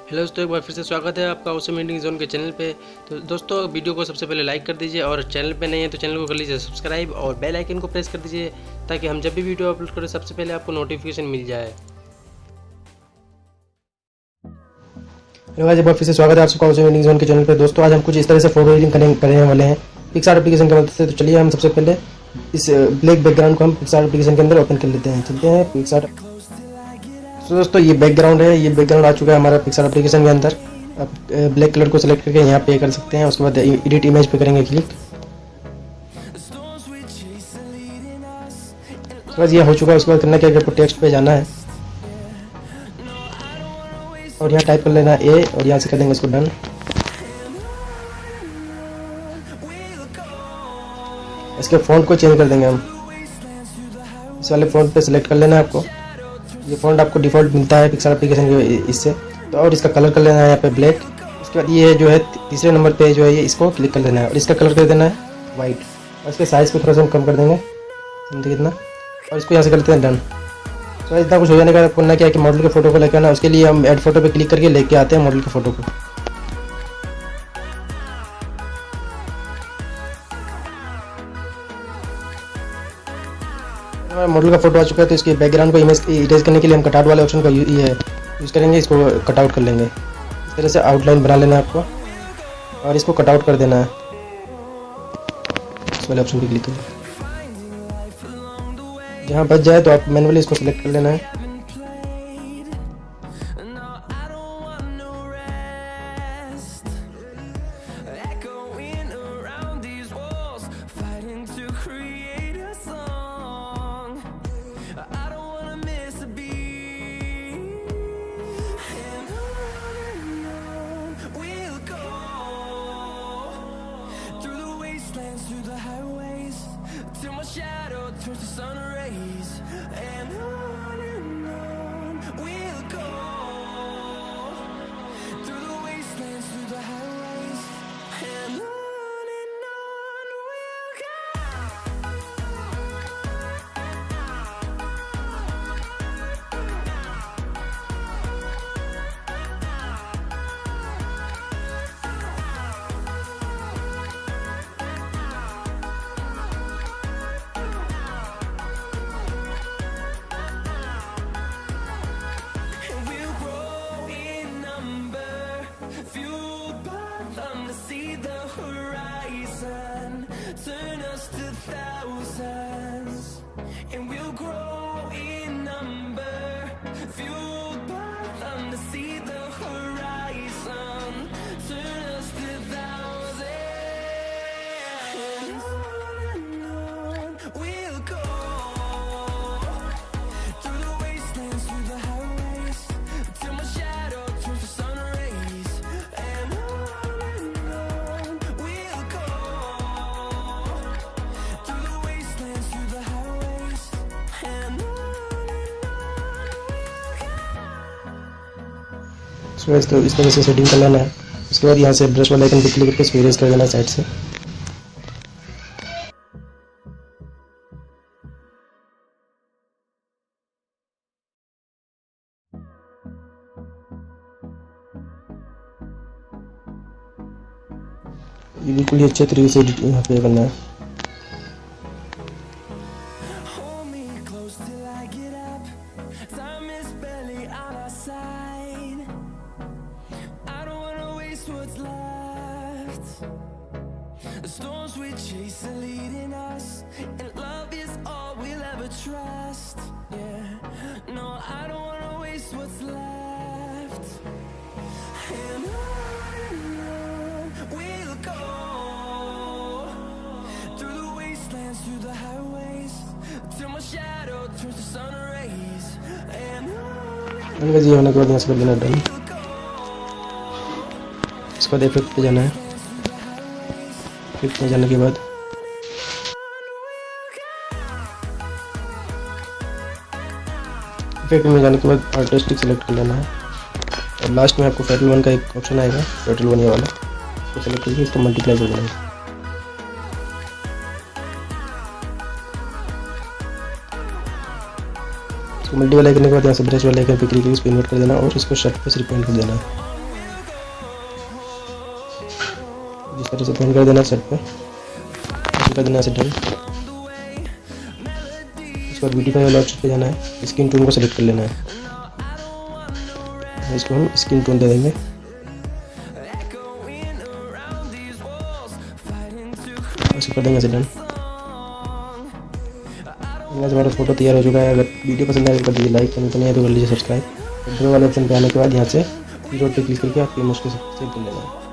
Hello दोस्तों, एक बार फिर से स्वागत है आपका ऑसम एंडिंग जोन के चैनल पे। तो दोस्तों, वीडियो को सबसे पहले लाइक कर दीजिए और चैनल पे नहीं है तो चैनल को कर लीजिए सब्सक्राइब और बेल आइकन को प्रेस कर दीजिए ताकि हम जब भी वीडियो अपलोड करें सबसे पहले आपको नोटिफिकेशन मिल जाए। हेलो गाइस, एक बार फिर से स्वागत है आप सबका ऑसम एंडिंग जोन के चैनल पे। दोस्तों, आज हम कुछ इस तरह से फोटो एडिटिंग करने वाले हैं पिक्सआर्ट एप्लीकेशन की मदद से। तो चलिए हम सबसे पहले इस ब्लैक बैकग्राउंड को हम पिक्सआर्ट एप्लीकेशन के अंदर ओपन कर लेते हैं। चलते हैं पिक्सआर्ट। तो दोस्तों, ये बैकग्राउंड है, ये बैकग्राउंड आ चुका है हमारा पिक्सआर्ट एप्लीकेशन के अंदर। आप ब्लैक कलर को सिलेक्ट करके यहाँ पे कर सकते हैं। उसके बाद एडिट इमेज पे करेंगे क्लिक। उसके बाद ये हो चुका है। उसके बाद करना क्या है, आपको टेक्स्ट पे जाना है और यहाँ टाइप कर लेना है ए और यहाँ से कर देंगे इसको डन। इसके फ़ॉन्ट को चेंज कर देंगे हम। इस वाले फ़ॉन्ट पे सिलेक्ट कर लेना है आपको। ये फ़ॉन्ट आपको डिफ़ॉल्ट मिलता है पिक्सआर्ट एप्लीकेशन के इससे। तो और इसका कलर कर लेना है यहाँ पे ब्लैक। उसके बाद ये जो है तीसरे नंबर पे जो है ये इसको क्लिक कर लेना है और इसका कलर कर देना है वाइट। और इसके साइज़ को थोड़ा सा हम कम कर देंगे, समझिए कितना। और इसको यहाँ से कर लेते हैं डन। तो इतना कुछ हो जाने का आपको करना क्या है कि मॉडल के फ़ोटो को लेकर आना। उसके लिए हम ऐड फोटो पे क्लिक करके लेके आते हैं मॉडल के फ़ोटो को। हमारा मॉडल का फोटो आ चुका है। तो इसके बैकग्राउंड को इमेज इरेज करने के लिए हम कटआउट वाले ऑप्शन का यूज़ करेंगे। इसको कटआउट कर लेंगे। इस तरह से आउटलाइन बना लेना है आपको और इसको कटआउट कर देना है। इस वाले ऑप्शन पे क्लिक करें। जहाँ बच जाए तो आप मैनुअली इसको सिलेक्ट कर लेना है। Through the highways till my shadow turns to sun rays, and on we'll go. Through the wastelands, through the highways, and on we'll go. Turn us to thousands, and we'll grow in number, fueled by them to see the horizon. Turn us to thousands, and on we'll go. Through the wastelands, through the highways, till my shadow turns to sun rays, and on we'll go. तो इस तरह से setting कर लेना है। उसके बाद यहाँ से ब्रश वाला आइकन पे क्लिक करके इसको इरेज कर देना साइड से। ये बिल्कुल ही अच्छे तरीके से एडिट यहाँ पे करना है। What's left? The storms we chase are leading us, and love is all we'll ever trust. Yeah, no, I don't wanna waste what's left. And on we'll go. Through the wastelands, through the highways, till my shadow turns to sun rays. And on ये होने के बाद यहाँ से कर देना done. इसके बाद इफेक्ट पे जाना है। इफेक्ट पे जाने के बाद इफेक्ट में जाने के बाद आर्टिस्टिक सेलेक्ट कर लेना है और लास्ट में आपको फेटल वन का एक ऑप्शन आएगा, फेटल वन ये वाला, इसको सेलेक्ट करके इसको मल्टीप्लाई कर देना है। इसको मल्टी वाला करने के बाद यहाँ से ब्रश वाला आइकन पे क्लिक करके इसको इन्वर्ट कर देना और इसको शर्ट पे से रिपेंट कर देना है। इस तरह से पेंट कर देना सेट पे, ऐसे कर देना ऐसे डन। इसके बाद ब्यूटीफाई वाला ऑप्शन पे जाना है, स्किन टोन को सेलेक्ट कर लेना है, इसको हम स्किन टोन दे देंगे। ऐसे कर देंगे ऐसे डन। हमारा फोटो तैयार हो चुका है। अगर वीडियो पसंद आए तो कर दीजिए लाइक, तो नहीं है तो कर लीजिए सब्सक्राइब। वाले ऑप्शन पे आने के बाद यहाँ से रोड पे क्लिक करके आपके मुझको सेव कर लेना है।